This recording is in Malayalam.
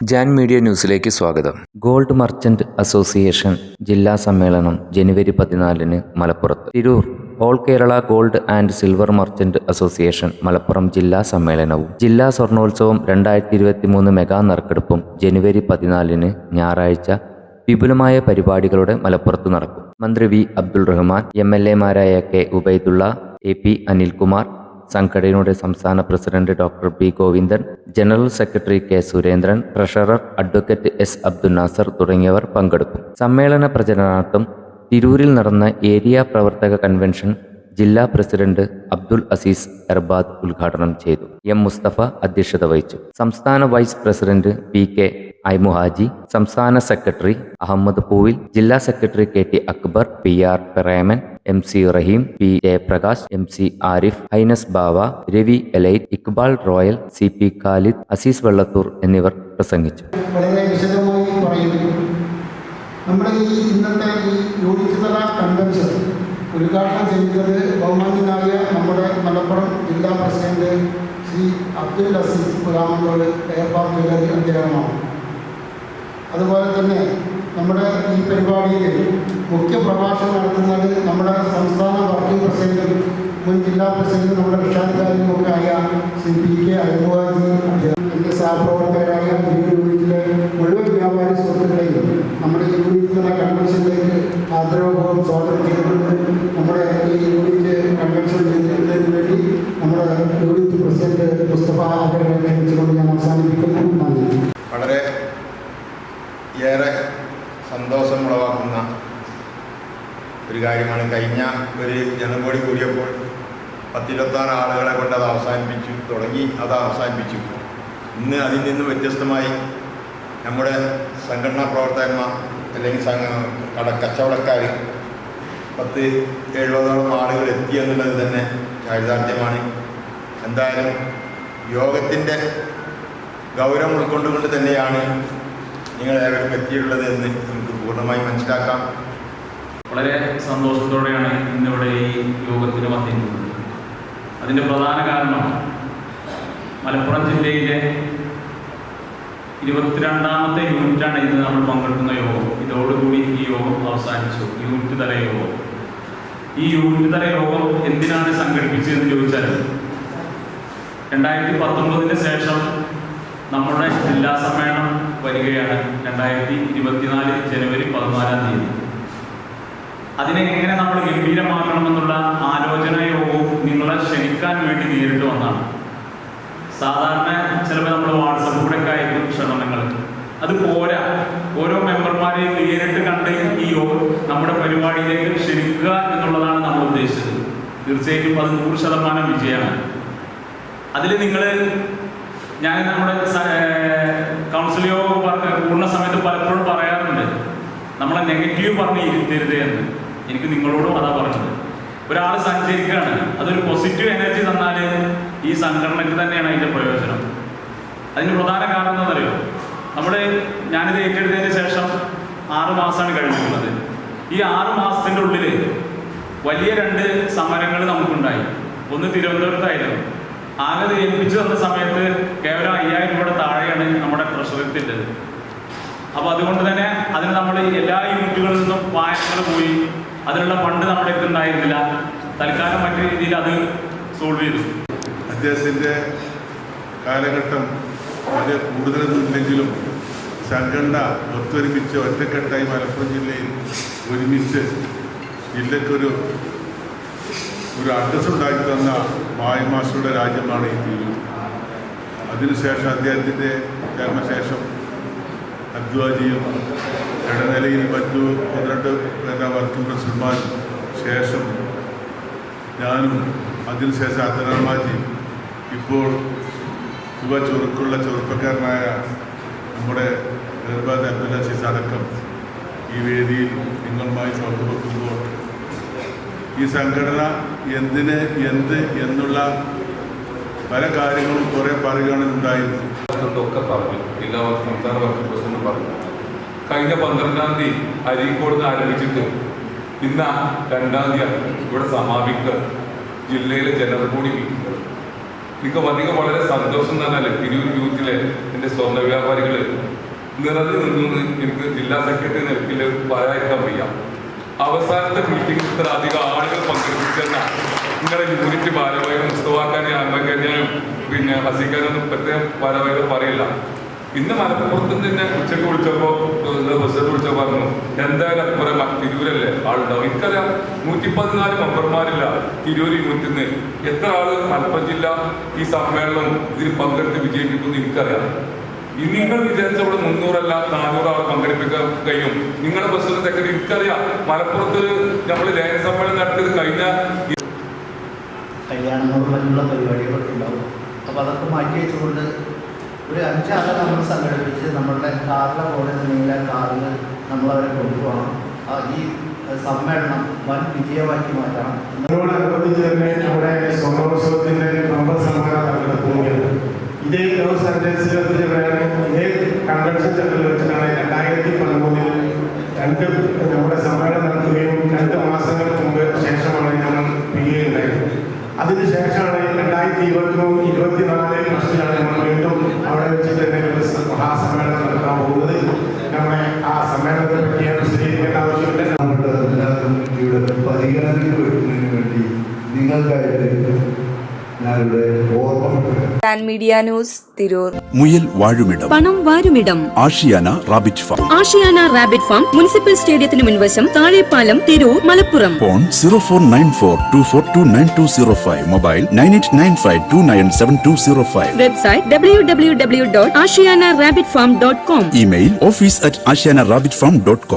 ജാൻ മീഡിയ ന്യൂസിലേക്ക് സ്വാഗതം. ഗോൾഡ് മർച്ചന്റ് അസോസിയേഷൻ ജില്ലാ സമ്മേളനം ജനുവരി 14 മലപ്പുറത്ത്. Tirur all Kerala gold and silver merchant association Malappuram ജില്ലാ സമ്മേളനവും ജില്ലാ സ്വർണോത്സവം 2023 മെഗാ നറുക്കെടുപ്പും ജനുവരി 14 ഞായറാഴ്ച വിപുലമായ പരിപാടികളുടെ മലപ്പുറത്ത് നടക്കും. മന്ത്രി വി അബ്ദുൾ റഹ്മാൻ, MLA മാരായ കെ ഉബൈദുള്ള, AP അനിൽകുമാർ, സംഘടനയുടെ സംസ്ഥാന president doctor P Govindan, general secretary K Surendran, treasurer advocate S Abdul Nasar തുടങ്ങിയവർ പങ്കെടുക്കും. സമ്മേളന പ്രചരണാർത്ഥം തിരൂരിൽ നടന്ന ഏരിയ പ്രവർത്തക കൺവെൻഷൻ ജില്ലാ പ്രസിഡന്റ് അബ്ദുൽ അസീസ് എർബാദ് ഉദ്ഘാടനം ചെയ്തു. M മുസ്തഫ അധ്യക്ഷത വഹിച്ചു. സംസ്ഥാന വൈസ് പ്രസിഡന്റ് PK ഐമുഹാജി, സംസ്ഥാന സെക്രട്ടറി അഹമ്മദ് പൂവിൽ, ജില്ലാ secretary KT Akbar, PR Preman, MC Raheem, P Jayaprakash, MC Arif, Highness Bava, Ravi Elite, Iqbal Royal, CP Khalid, Azeez Vellathur എന്നിവർ പ്രസംഗിച്ചു. വളരെ വിശദമായി പറയുന്നു. നമ്മുടെ ഇന്നത്തെ യൂണിറ്റ് തല കൺവെൻഷൻ ഉദ്ഘാടനം ചെയ്തത് ബഹുമാന്യനായ നമ്മുടെ മലപ്പുറം ജില്ലാ പ്രസിഡന്റ് ശ്രീ അബ്ദുൽ അസീസ് പുലാമങ്കോട് എയർപാർക്ക് ജ്വല്ലറി അദ്ദേഹമാണ്. അതുപോലെ തന്നെ നമ്മുടെ ഈ പരിപാടിയിൽ മുഖ്യ പ്രഭാഷണം നടത്തുന്നത് നമ്മുടെ സംസ്ഥാന വർക്കിംഗ് പ്രസിഡന്റും മുൻ ജില്ലാ പ്രസിഡന്റും നമ്മുടെ രക്ഷാധികാരിയും ഒക്കെ ആയ ശ്രീ PK ഐമുഹാജി. എൻ്റെ സഹപ്രവർത്തകരായ ഈ യൂണിറ്റിലെ മുഴുവൻ വ്യാപാരി സുഹൃത്തുക്കളെയും നമ്മുടെ ഈ യൂണിറ്റിലെ കൺവെൻഷനിലേക്ക് ആദരവപൂർവ്വം സ്വാഗതം ചെയ്തുകൊണ്ട് നമ്മുടെ ഈ യൂണിറ്റ് കൺവെൻഷൻ ചെയ്യുന്നതിന് വേണ്ടി നമ്മുടെ യൂണിറ്റ് പ്രസിഡന്റ് മുസ്തഫ അവരെ ക്ഷണിച്ചുകൊണ്ട് ഞാൻ അവസാനിപ്പിക്കുന്നു. നന്ദി. വളരെ ഏറെ സന്തോഷമുളവാക്കുന്ന ഒരു കാര്യമാണ്. കഴിഞ്ഞ ഒരു ജനകോടി കൂടിയപ്പോൾ 10-26 ആളുകളെ കൊണ്ട് അത് അവസാനിപ്പിച്ചു. ഇന്ന് അതിൽ നിന്ന് വ്യത്യസ്തമായി നമ്മുടെ സംഘടനാ പ്രവർത്തകന്മാർ അല്ലെങ്കിൽ കച്ചവടക്കാർ 10-70 ആളുകൾ എത്തിയെന്നുള്ളത് തന്നെ യാഥാർത്ഥ്യമാണ്. എന്തായാലും യോഗത്തിൻ്റെ ഗൗരവം ഉൾക്കൊണ്ടുകൊണ്ട് തന്നെയാണ് നിങ്ങൾ ഏവരും എത്തിയിട്ടുള്ളത് എന്ന് നമുക്ക് പൂർണ്ണമായി മനസ്സിലാക്കാം. വളരെ സന്തോഷത്തോടെയാണ് ഇന്നിവിടെ ഈ യോഗത്തിന് വന്നിരിക്കുന്നത്. അതിൻ്റെ പ്രധാന കാരണം മലപ്പുറം ജില്ലയിലെ 22ാമത്തെ യൂണിറ്റാണ് ഇന്ന് നമ്മൾ പങ്കെടുക്കുന്ന യോഗം. ഇതോടുകൂടി ഈ യോഗം അവസാനിച്ചു. യൂണിറ്റ് തല യോഗം. ഈ യൂണിറ്റ് തല യോഗം എന്തിനാണ് സംഘടിപ്പിച്ചതെന്ന് ചോദിച്ചാൽ 2019 ശേഷം നമ്മുടെ ജില്ലാ സമ്മേളനം വരികയാണ് 2024 ജനുവരി 14. അതിനെ എങ്ങനെ നമ്മൾ ഗംഭീരമാക്കണമെന്നുള്ള ആലോചന യോഗവും നിങ്ങളെ ക്ഷണിക്കാൻ വേണ്ടി നേരിട്ട് വന്നതാണ്. സാധാരണ ചിലപ്പോൾ നമ്മൾ വാട്സപ്പ് കൂടെ ഒക്കെ അയക്കും ക്ഷണങ്ങൾ. അത് പോരാ, ഓരോ മെമ്പർമാരെയും നേരിട്ട് കണ്ട് ഈ നമ്മുടെ പരിപാടിയിലേക്ക് ക്ഷണിക്കുക എന്നുള്ളതാണ് നമ്മൾ ഉദ്ദേശിച്ചത്. തീർച്ചയായിട്ടും അത് 100% വിജയമാണ്. അതിൽ ഞാൻ നമ്മുടെ കൗൺസിൽ യോഗം കൂടുന്ന സമയത്ത് പലപ്പോഴും പറയാറുണ്ട്, നമ്മളെ നെഗറ്റീവ് പറഞ്ഞ് ഇരുത്തരുത് എന്ന്. എനിക്ക് നിങ്ങളോടും അതാ പറഞ്ഞത്. ഒരാൾ സഞ്ചരിക്കുകയാണ്, അതൊരു പോസിറ്റീവ് എനർജി തന്നാൽ ഈ സംഘടനയ്ക്ക് തന്നെയാണ് അതിൻ്റെ പ്രയോജനം. അതിന് പ്രധാന കാരണം എന്താണെന്നറിയോ? ഞാനിത് ഏറ്റെടുത്തതിന് ശേഷം 6 മാസമാണ് കഴിഞ്ഞിട്ടുള്ളത്. ഈ 6 മാസത്തിൻ്റെ ഉള്ളിൽ വലിയ 2 സമരങ്ങൾ നമുക്കുണ്ടായി. ഒന്ന് തിരുവനന്തപുരത്തായിരുന്നു. ആകെ ഏൽപ്പിച്ചു തന്ന സമയത്ത് കേവലം 5000 രൂപയുടെ താഴെയാണ് നമ്മുടെ ട്രഷറിത്തിൻ്റെത്. അപ്പോൾ അതുകൊണ്ട് തന്നെ അതിന് നമ്മൾ എല്ലാ യൂണിറ്റുകളിൽ നിന്നും വായനകൾ പോയി. അതിനുള്ള ഫണ്ട് നമ്മുടെ അടുത്തുണ്ടായിരുന്നില്ല. തൽക്കാലം മറ്റു രീതിയിൽ അത് സോൾവ് ചെയ്തു. അദ്ദേഹത്തിൻ്റെ കാലഘട്ടം വളരെ കൂടുതലൊന്നുമില്ലെങ്കിലും സംഘടന ഒത്തൊരുമിച്ച് ഒറ്റക്കെട്ടായി മലപ്പുറം ജില്ലയിൽ ഒരുമിച്ച് ജില്ലക്കൊരു അഡ്രസ് ഉണ്ടാക്കി തന്ന മായമാസ്റ്ററുടെ രാജ്യമാണ് ഈ തിരൂർ. അതിനുശേഷം അദ്ദേഹത്തിൻ്റെ ജന്മശേഷം അദ്വാജിയും ഇടനിലയിൽ മറ്റു 12 വർക്കിംഗ് പ്രസിഡന്റുമാരും ശേഷം ഞാനും അതിനുശേഷം അബ്ദുറഹ്മാൻജിയും ഇപ്പോൾ ചെറുപ്പക്കാരനായ നമ്മുടെ എർബാദ് അബ്ദുൽ അസീസ് അടക്കം ഈ വേദിയിൽ നിങ്ങളുമായി പങ്കുവെക്കുമ്പോൾ ഈ സംഘടന എന്നുള്ള പല കാര്യങ്ങളും കുറേ പറയുകയാണുണ്ടായിരുന്നു. ഒക്കെ പറഞ്ഞു, ജില്ലാ സംസ്ഥാന വർക്കിംഗ് പ്രസിഡന്റ് പറഞ്ഞു. കഴിഞ്ഞ 12-ാം തീയതി അരീക്കോട് നിന്ന് ആരംഭിച്ചിട്ട് ഇന്ന് 2-ാം തീയതി ഇവിടെ സമാപിക്കുക ജില്ലയിലെ ജനറൽ ബോഡി മീറ്റിംഗ്. എനിക്ക് വളരെ സന്തോഷം എന്ന് പറഞ്ഞാൽ തിരൂർ യൂത്തിലെ എൻ്റെ സ്വർണ്ണ വ്യാപാരികൾ നിറഞ്ഞു നിന്നു എനിക്ക് ജില്ലാ സെക്രട്ടറി നിലയ്ക്കിൽ പറയാതിരിക്കാൻ വയ്യ. അവസാനത്തെ മീറ്റിംഗിൽ ഇത്ര അധികം ആളുകൾ പങ്കെടുപ്പിച്ചെന്ന നിങ്ങളുടെ യൂണിറ്റ് ഭാരവാഹികൾ മുസ്തഫാക്കാനും അമ്മക്കാനും പിന്നെ ഹസിക്കാനൊന്നും പ്രത്യേകം ഭാരവാഹികൾ പറയില്ല. ഇന്ന് മലപ്പുറത്ത് തന്നെ ഉച്ചക്ക് വിളിച്ചപ്പോൾ ബസ്സിൽ വിളിച്ചപ്പോൾ പറഞ്ഞു എന്തായാലും അപ്പുറം തിരൂരല്ലേ ആളുണ്ടാവും. എനിക്കറിയാം 114 മെമ്പർമാരില്ല തിരൂർ യൂണിറ്റിൽ നിന്ന്. എത്ര ആള് മലപ്പുറം ജില്ല ഈ സമ്മേളനം ഇതിൽ പങ്കെടുത്ത് വിജയിപ്പിക്കുമെന്ന് എനിക്കറിയാം. ഇനി നിങ്ങൾ വിചാരിച്ച ഇവിടെ 300 അല്ല 400 ആളെ പങ്കെടുപ്പിക്കാൻ കഴിയും. നിങ്ങളുടെ ബസ്സിലെ സെക്രട്ടറി എനിക്കറിയാം മലപ്പുറത്ത് നമ്മൾ ലയന സമ്മേളനം നടത്തിയത് കഴിഞ്ഞ കല്യാണങ്ങളും മറ്റുള്ള പരിപാടികളൊക്കെ ഉണ്ടാവും. അപ്പോൾ അതൊക്കെ മാറ്റി വെച്ചുകൊണ്ട് ഒരു 5 ആളെ നമ്മൾ സംഘടിപ്പിച്ച് നമ്മളുടെ കാറിലെ പോലെ നീല കാറിൽ നമ്മളവരെ കൊണ്ടുപോകണം. ഈ സമ്മേളനം വൻ വിജയമാക്കി മാറ്റണം. ഇതിനോടനുബന്ധിച്ച് തന്നെ നമ്മുടെ സ്വർണ്ണോത്സവത്തിൻ്റെ ബമ്പർ സമ്മാനം നടത്തുകയാണ്. ഇതേ ലോസ് ആഞ്ചലസിലെത്തിയാണ് ഇതേ കൺവെൻഷൻ സെന്ററിൽ വെച്ചിട്ടാണ് 2013 നമ്മുടെ സമ്മേളനം നടത്തുകയും 2 മാസങ്ങൾക്ക് മുമ്പ് ശേഷമാണ് നമ്മൾ പിരിയുകയുണ്ടായത്. അതിനുശേഷമാണ് 2023-24 വർഷത്തിലാണ് നമ്മൾ വീണ്ടും അവിടെ വെച്ചിട്ട് തന്നെ ഒരു മഹാസമ്മേളനം നടത്താൻ പോകുന്നത്. നമ്മുടെ ആ സമ്മേളനത്തെ പറ്റിയാണ് വിശദീകരിക്കേണ്ട ആവശ്യമില്ല. നമ്മുടെ കമ്മിറ്റിയുടെ പരിഗണനയ്ക്ക് വെക്കുന്നതിന് വേണ്ടി നിങ്ങൾക്കായിട്ട് ഞാനിവിടെ ഓർമ്മ. Media news Tirur. മുയൽ വാഴുമിടം, പണം വാരുമിടം, Ashiyana rabbit farm. Ashiyana rabbit farm municipal സ്റ്റേഡിയത്തിന് മുൻവശം, Thazhepalam, Tirur, Malappuram. Phone 049424290205. Mobile 9895297205. Website www.ashiyanarabbitfarm.com. Email office@ashiyanarabbitfarm.com.